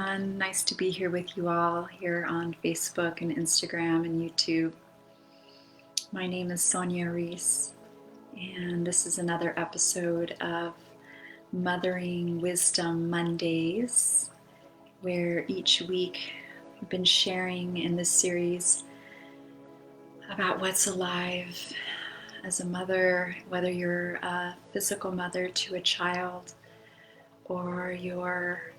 everyone. Nice to be here with you all here on Facebook and Instagram and YouTube. My name is Sonia Reece, and this is another episode of Mothering Wisdom Mondays, where each week I've been sharing in this series about what's alive as a mother, whether you're a physical mother to a child or you're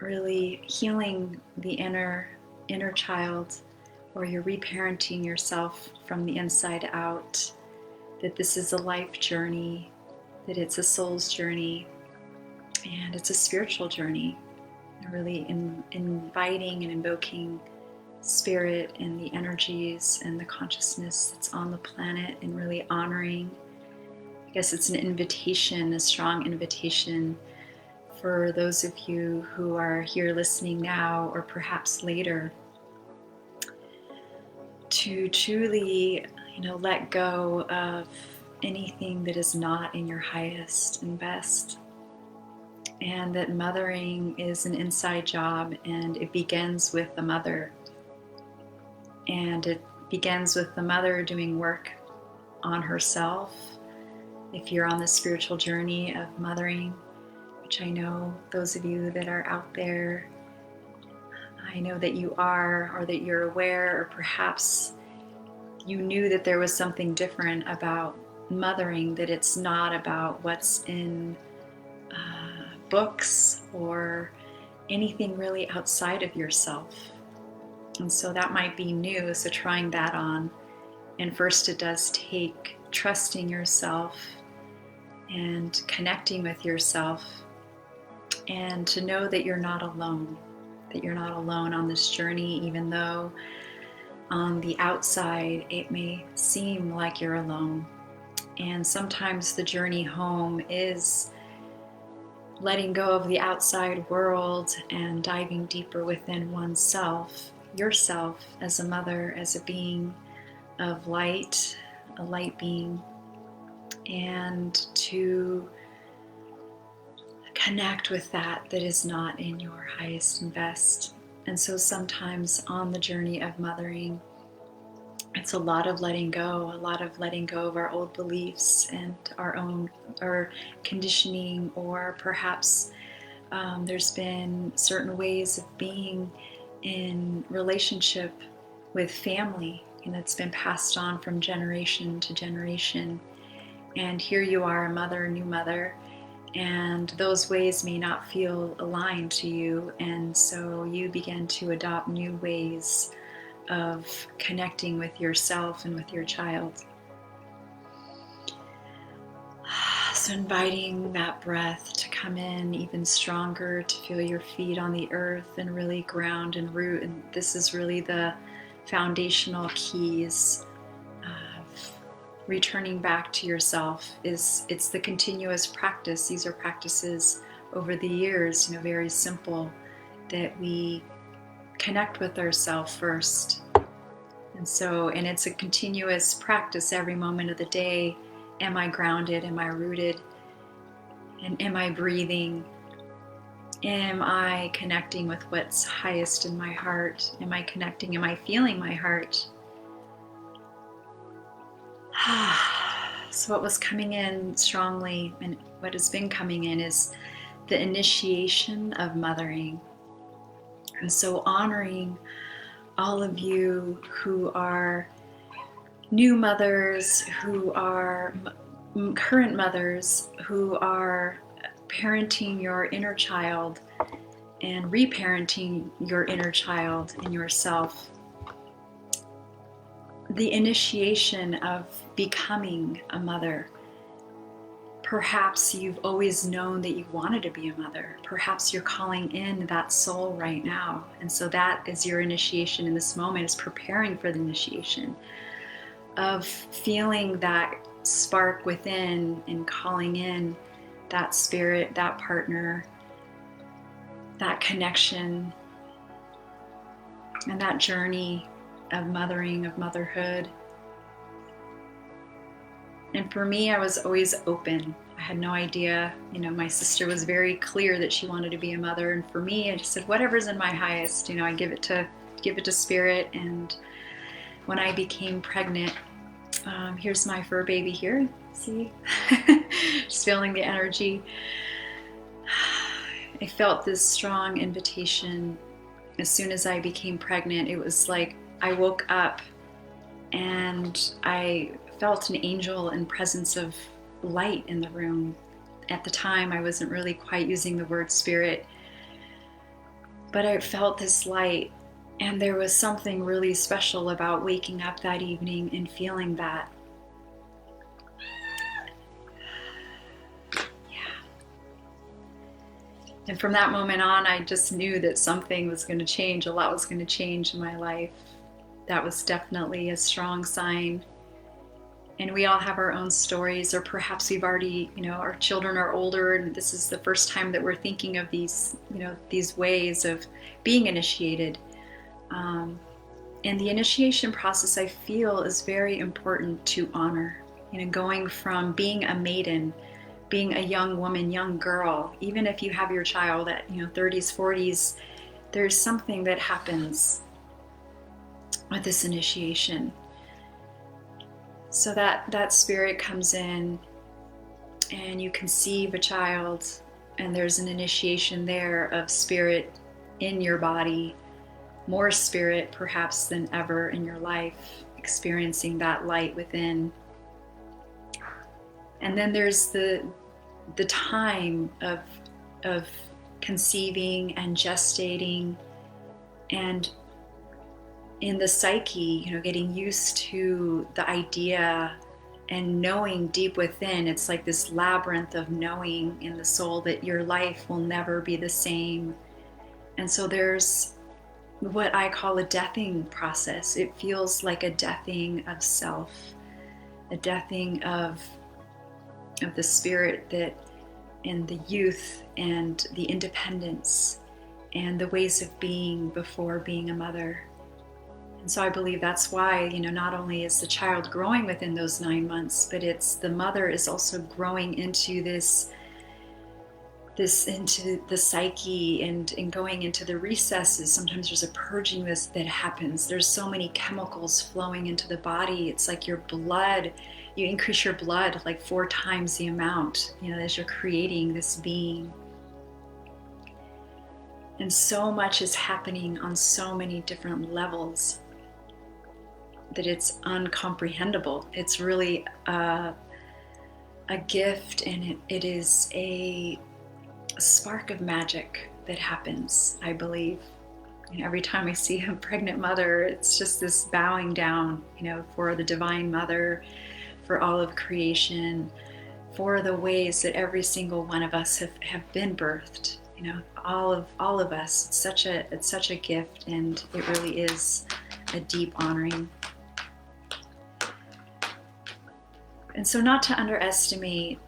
really healing the inner child, or you're reparenting yourself from the inside out, that this is a life journey, that it's a soul's journey, and it's a spiritual journey. Really inviting and invoking spirit and the energies and the consciousness that's on the planet, and really honoring. I guess it's an invitation, a strong invitation for those of you who are here listening now or perhaps later, to truly, let go of anything that is not in your highest and best. And that mothering is an inside job, and it begins with the mother. And it begins with the mother doing work on herself. If you're on the spiritual journey of mothering, which I know those of you that are out there, I know that you are, or that you're aware, or perhaps you knew that there was something different about mothering, that it's not about what's in books or anything really outside of yourself. And so that might be new, so trying that on. And first it does take trusting yourself and connecting with yourself, and to know that you're not alone, on this journey, even though on the outside it may seem like you're alone. And sometimes the journey home is letting go of the outside world and diving deeper within oneself, yourself as a mother, as a being of light, a light being, and to connect with that is not in your highest and best. And so sometimes on the journey of mothering, it's a lot of letting go of our old beliefs and our conditioning, or perhaps there's been certain ways of being in relationship with family, and it's been passed on from generation to generation. And here you are, a new mother, and those ways may not feel aligned to you, and so you begin to adopt new ways of connecting with yourself and with your child. So inviting that breath to come in even stronger, to feel your feet on the earth and really ground and root. And this is really the foundational keys of returning back to yourself. It's the continuous practice. These are practices over the years, very simple, that we connect with ourselves first. And it's a continuous practice every moment of the day. Am I grounded? Am I rooted? And am I breathing? Am I connecting with what's highest in my heart? Am I connecting? Am I feeling my heart? So what was coming in strongly, and what has been coming in, is the initiation of mothering. And so honoring all of you who are new mothers, who are current mothers, who are parenting your inner child and reparenting your inner child in yourself. The initiation of becoming a mother. Perhaps you've always known that you wanted to be a mother. Perhaps you're calling in that soul right now. And so that is your initiation in this moment, is preparing for the initiation of feeling that spark within and calling in that spirit, that partner, that connection, and that journey of mothering, of motherhood. And for me, I was always open. I had no idea. My sister was very clear that she wanted to be a mother, and for me, I just said, whatever's in my highest, I give it to spirit. And when I became pregnant, here's my fur baby here. See, just feeling the energy. I felt this strong invitation as soon as I became pregnant. It was like I woke up and I felt an angel and presence of light in the room. At the time, I wasn't really quite using the word spirit, but I felt this light, and there was something really special about waking up that evening and feeling that. Yeah. And from that moment on, I just knew that something was going to change, a lot was going to change in my life. That was definitely a strong sign. And we all have our own stories, or perhaps we've already, our children are older, and this is the first time that we're thinking of these, these ways of being initiated. And the initiation process, I feel, is very important to honor. Going from being a maiden, being a young woman, young girl, even if you have your child at 30s, 40s, there's something that happens with this initiation. So that spirit comes in, and you conceive a child, and there's an initiation there of spirit in your body, more spirit perhaps than ever in your life, experiencing that light within. And then there's the time of conceiving and gestating, and in the psyche, getting used to the idea and knowing deep within. It's like this labyrinth of knowing in the soul that your life will never be the same. And so there's what I call a deathing process. It feels like a deathing of self, a deathing of the spirit that, and the youth and the independence and the ways of being before being a mother. And so I believe that's why, not only is the child growing within those 9 months, but it's the mother is also growing into this into the psyche and going into the recesses. Sometimes there's a purging that happens. There's so many chemicals flowing into the body. It's like your blood, you increase your blood like 4 times the amount, as you're creating this being. And so much is happening on so many different levels that it's uncomprehendable. It's really a gift, and it is a spark of magic that happens, I believe. Every time I see a pregnant mother, it's just this bowing down, for the Divine Mother, for all of creation, for the ways that every single one of us have been birthed. All of us. It's such a gift, and it really is a deep honoring. And so, not to underestimate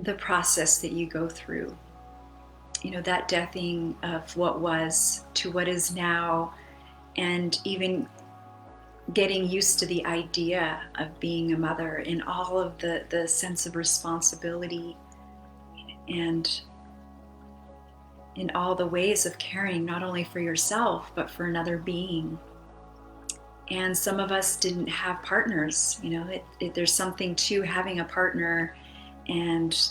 the process that you go through, that deathing of what was to what is now, and even getting used to the idea of being a mother and all of the sense of responsibility, and in all the ways of caring, not only for yourself, but for another being. And some of us didn't have partners. There's something to having a partner and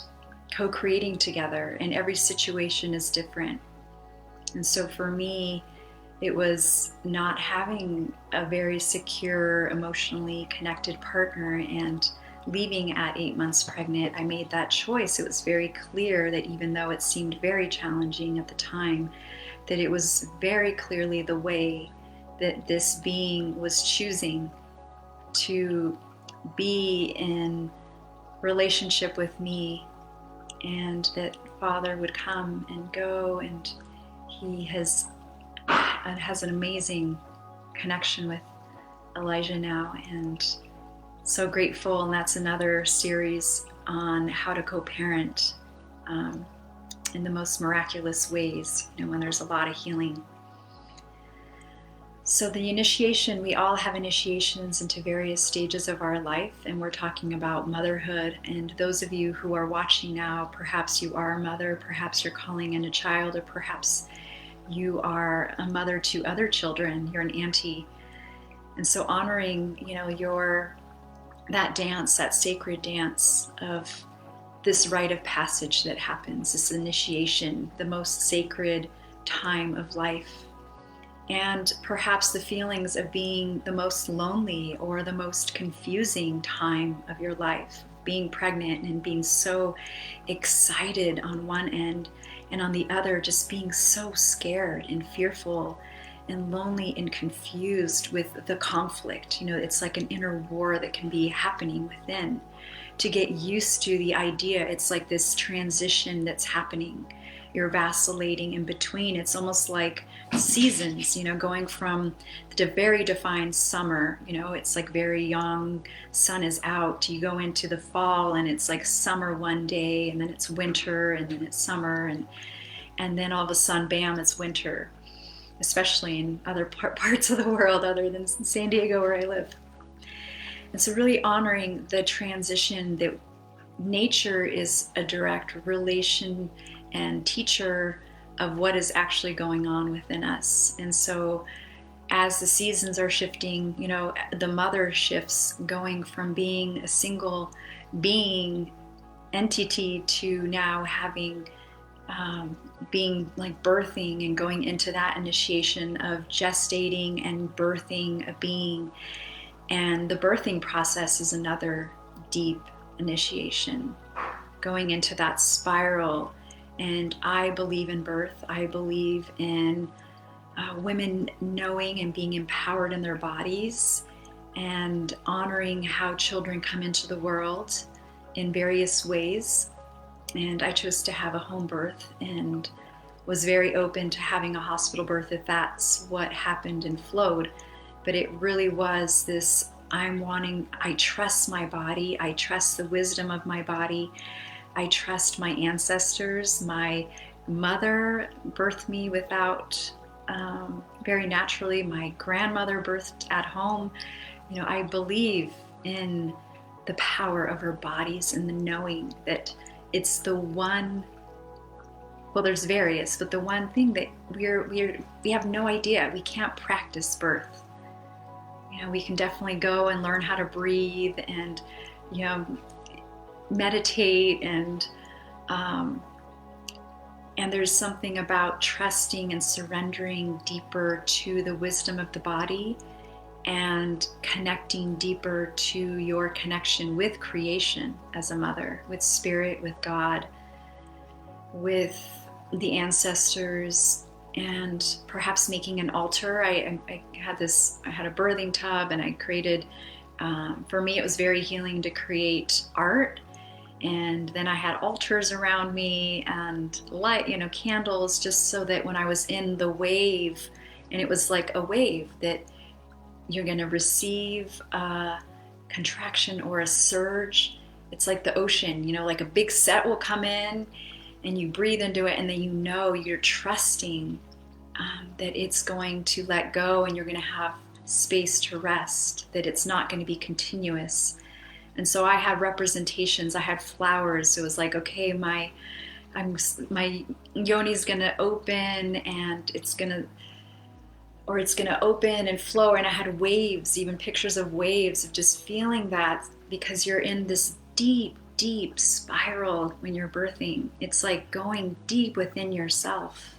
co-creating together, and every situation is different. And so for me, it was not having a very secure, emotionally connected partner, and leaving at 8 months pregnant, I made that choice. It was very clear that even though it seemed very challenging at the time, that it was very clearly the way that this being was choosing to be in relationship with me, and that Father would come and go, and he has an amazing connection with Elijah now, and so grateful. And that's another series on how to co-parent in the most miraculous ways, when there's a lot of healing. So the initiation, we all have initiations into various stages of our life, and we're talking about motherhood. And those of you who are watching now, perhaps you are a mother, perhaps you're calling in a child, or perhaps you are a mother to other children, you're an auntie. And so honoring, that dance, that sacred dance of this rite of passage that happens, this initiation, the most sacred time of life. And perhaps the feelings of being the most lonely or the most confusing time of your life, being pregnant and being so excited on one end, and on the other just being so scared and fearful and lonely and confused with the conflict. It's like an inner war that can be happening within. To get used to the idea, it's like this transition that's happening. You're vacillating in between. It's almost like seasons, going from the very defined summer, it's like very young, sun is out. You go into the fall and it's like summer one day, and then it's winter, and then it's summer, and then all of a sudden, bam, it's winter, especially in other parts of the world other than San Diego where I live. And so really honoring the transition, that nature is a direct relation and teacher of what is actually going on within us. And so as the seasons are shifting, the mother shifts, going from being a single being entity to now having being like birthing and going into that initiation of gestating and birthing a being. And the birthing process is another deep initiation, going into that spiral. And I believe in birth. I believe in women knowing and being empowered in their bodies, and honoring how children come into the world in various ways. And I chose to have a home birth, and was very open to having a hospital birth if that's what happened and flowed. But it really was this, I trust my body. I trust the wisdom of my body. I trust my ancestors. My mother birthed me without, very naturally. My grandmother birthed at home. I believe in the power of our bodies and the knowing that it's the one, well, there's various, but the one thing that we have no idea. We can't practice birth. We can definitely go and learn how to breathe and, meditate, and there's something about trusting and surrendering deeper to the wisdom of the body, and connecting deeper to your connection with creation as a mother, with spirit, with God, with the ancestors, and perhaps making an altar. I had a birthing tub, and I created, for me it was very healing to create art. And then I had altars around me and light, candles, just so that when I was in the wave, and it was like a wave that you're going to receive a contraction or a surge. It's like the ocean, like a big set will come in, and you breathe into it, and then you're trusting that it's going to let go, and you're going to have space to rest, that it's not going to be continuous. And so I had representations. I had flowers. It was like, okay, my yoni's going to open, and it's going to open and flow. And I had waves, even pictures of waves, of just feeling that, because you're in this deep, deep spiral when you're birthing. It's like going deep within yourself.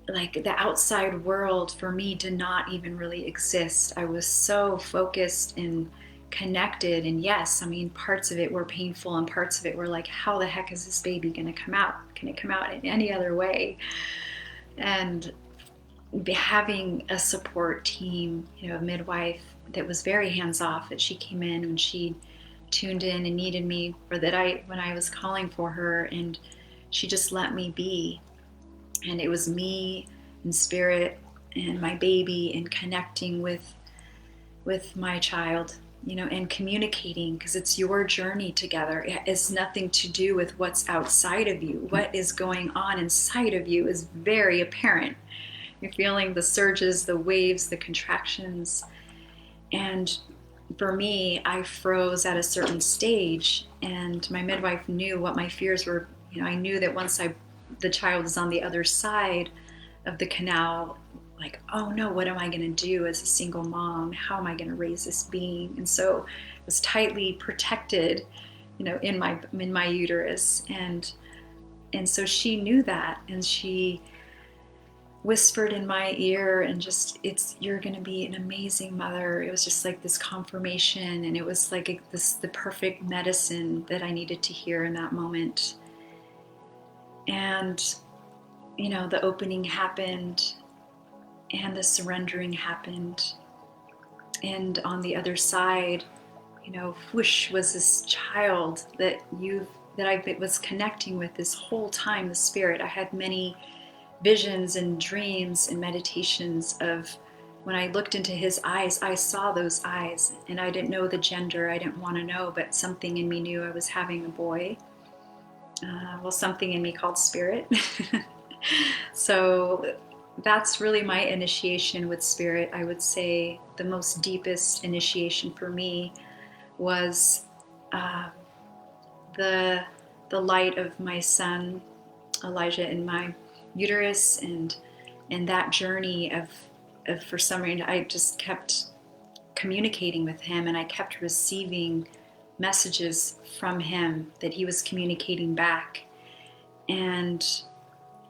Like the outside world for me did not even really exist. I was so focused and connected. And yes, parts of it were painful, and parts of it were like, how the heck is this baby going to come out? Can it come out in any other way? And having a support team, a midwife that was very hands-off, that she came in and she tuned in and needed me, or when I was calling for her, and she just let me be. And it was me and spirit and my baby, and connecting with my child, and communicating, because it's your journey together. It has nothing to do with what's outside of you. What is going on inside of you is very apparent. You're feeling the surges, the waves, the contractions. And for me, I froze at a certain stage, and my midwife knew what my fears were. I knew that once the child is on the other side of the canal, like, oh no, what am I going to do as a single mom? How am I going to raise this being? And so I was tightly protected, in my uterus, and so she knew that, and she whispered in my ear, and you're going to be an amazing mother. It was just like this confirmation, and it was like the perfect medicine that I needed to hear in that moment. And the opening happened, and the surrendering happened, and on the other side, whoosh, was this child that I was connecting with this whole time, the spirit. I had many visions and dreams and meditations of when I looked into his eyes, I saw those eyes, and I didn't know the gender. I didn't want to know, but something in me knew I was having a boy. Something in me called spirit. So that's really my initiation with spirit. I would say the most deepest initiation for me was the light of my son Elijah in my uterus, and that journey of for some reason I just kept communicating with him, and I kept receiving messages from him that he was communicating back, and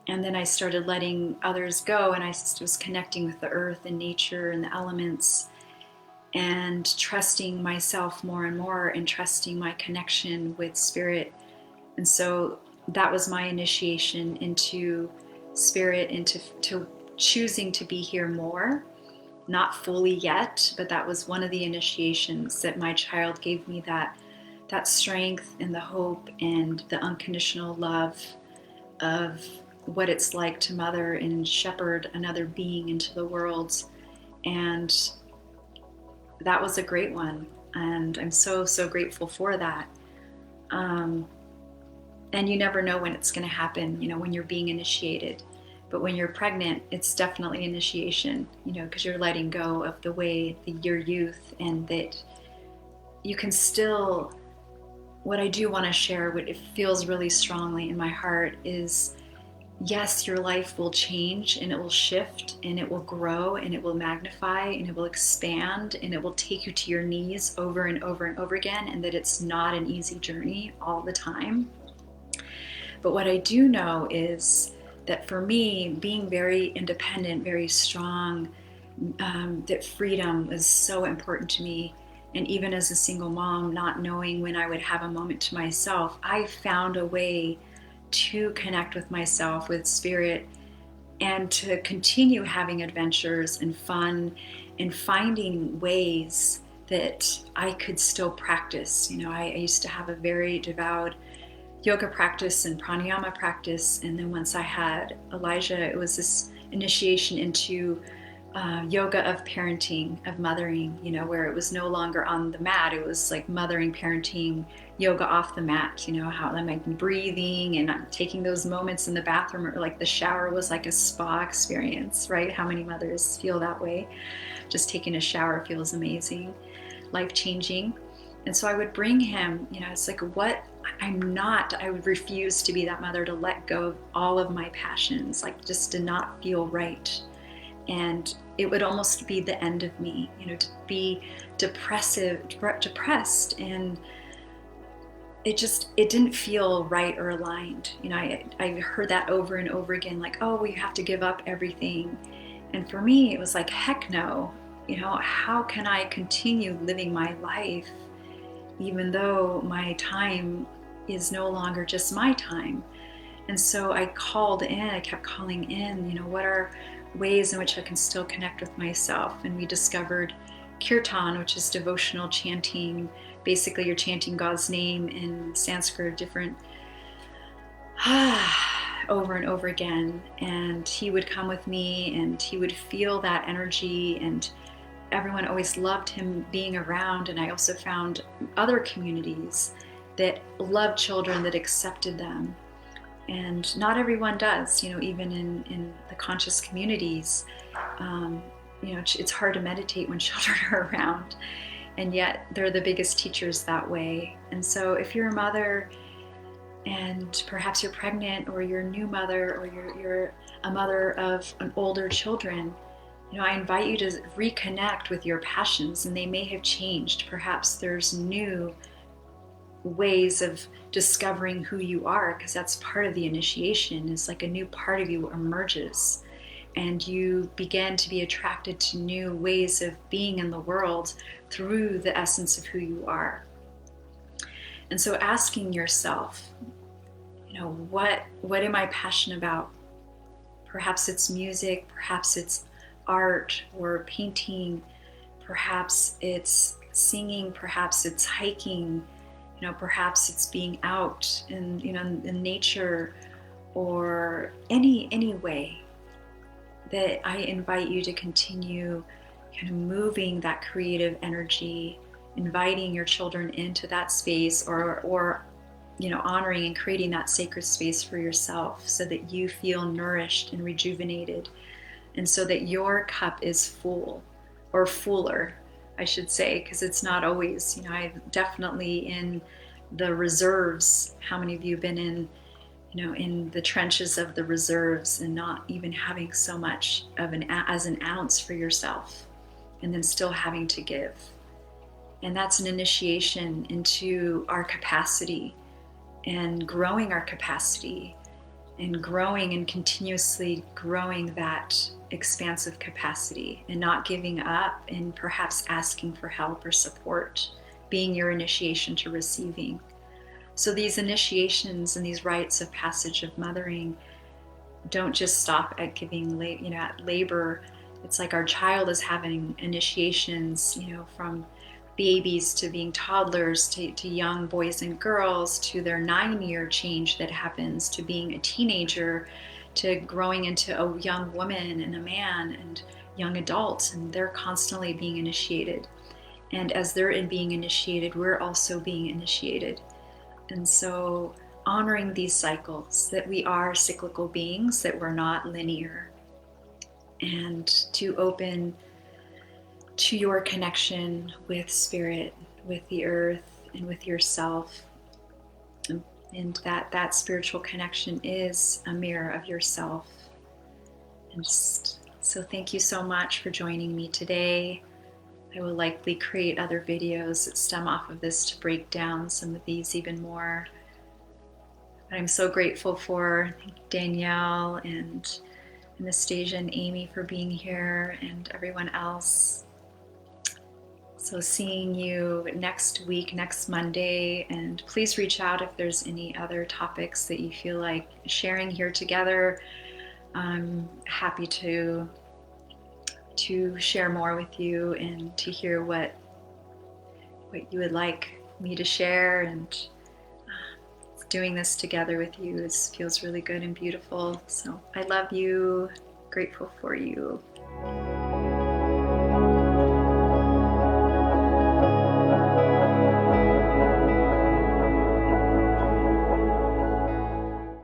then I started letting others go, and I was connecting with the earth and nature and the elements, and trusting myself more and more, and trusting my connection with spirit. And so that was my initiation into spirit, into choosing to be here more. Not fully yet, but that was one of the initiations that my child gave me, that strength and the hope and the unconditional love of what it's like to mother and shepherd another being into the world. And that was a great one, and I'm so grateful for that. And you never know when it's going to happen, when you're being initiated. But when you're pregnant, it's definitely initiation, because you're letting go of the way your youth, and that you can still. What I do want to share, what it feels really strongly in my heart, is yes, your life will change, and it will shift, and it will grow, and it will magnify, and it will expand, and it will take you to your knees over and over and over again, and that it's not an easy journey all the time. But what I do know is that for me, being very independent, very strong, that freedom was so important to me. And even as a single mom, not knowing when I would have a moment to myself, I found a way to connect with myself, with spirit, and to continue having adventures and fun, and finding ways that I could still practice. I used to have a very devout yoga practice and pranayama practice, and then once I had Elijah, it was this initiation into yoga of parenting, of mothering, where it was no longer on the mat. It was like mothering, parenting, yoga off the mat, how am I breathing, and I'm taking those moments in the bathroom, or like the shower was like a spa experience, right? How many mothers feel that way? Just taking a shower feels amazing, life-changing. And so I would bring him, it's like, what I would refuse to be that mother, to let go of all of my passions, like just to not feel right. And it would almost be the end of me, to be depressed, and it didn't feel right or aligned. I heard that over and over again, like, oh, well, you have to give up everything. And for me, it was like, heck no. How can I continue living my life even though my time is no longer just my time? And so I kept calling in, what are ways in which I can still connect with myself? And we discovered kirtan, which is devotional chanting. Basically, you're chanting God's name in Sanskrit, different over and over again. And he would come with me, and he would feel that energy, and everyone always loved him being around. And I also found other communities that loved children, that accepted them. And not everyone does, even in the conscious communities. It's hard to meditate when children are around, and yet they're the biggest teachers that way. And so if you're a mother and perhaps you're pregnant, or you're a new mother, or you're a mother of an older children, I invite you to reconnect with your passions, and they may have changed. Perhaps there's new ways of discovering who you are, because that's part of the initiation. Is like a new part of you emerges, and you begin to be attracted to new ways of being in the world through the essence of who you are. And so asking yourself, what am I passionate about? Perhaps it's music, perhaps it's art or painting, perhaps it's singing, perhaps it's hiking, perhaps it's being out in nature, or any way that I invite you to continue kind of moving that creative energy, inviting your children into that space, or honoring and creating that sacred space for yourself, so that you feel nourished and rejuvenated, and so that your cup is full, or fuller, I should say, because it's not always, I'm definitely in the reserves. How many of you have been in the trenches of the reserves, and not even having so much of as an ounce for yourself, and then still having to give? And that's an initiation into our capacity, and growing our capacity, and growing and continuously growing that expansive capacity, and not giving up, and perhaps asking for help or support being your initiation to receiving. So these initiations and these rites of passage of mothering don't just stop at giving, at labor. It's like our child is having initiations, from babies to being toddlers, to young boys and girls, to their 9-year change that happens, to being a teenager, to growing into a young woman and a man and young adults, and they're constantly being initiated. And as they're being initiated, we're also being initiated. And so honoring these cycles, that we are cyclical beings, that we're not linear, and to open to your connection with spirit, with the earth, and with yourself. And that spiritual connection is a mirror of yourself. And so thank you so much for joining me today. I will likely create other videos that stem off of this to break down some of these even more. But I'm so grateful for Danielle and Anastasia and Amy for being here, and everyone else. So seeing you next week, next Monday, and please reach out if there's any other topics that you feel like sharing here together. I'm happy to share more with you, and to hear what you would like me to share. And doing this together with you feels really good and beautiful. So I love you, grateful for you.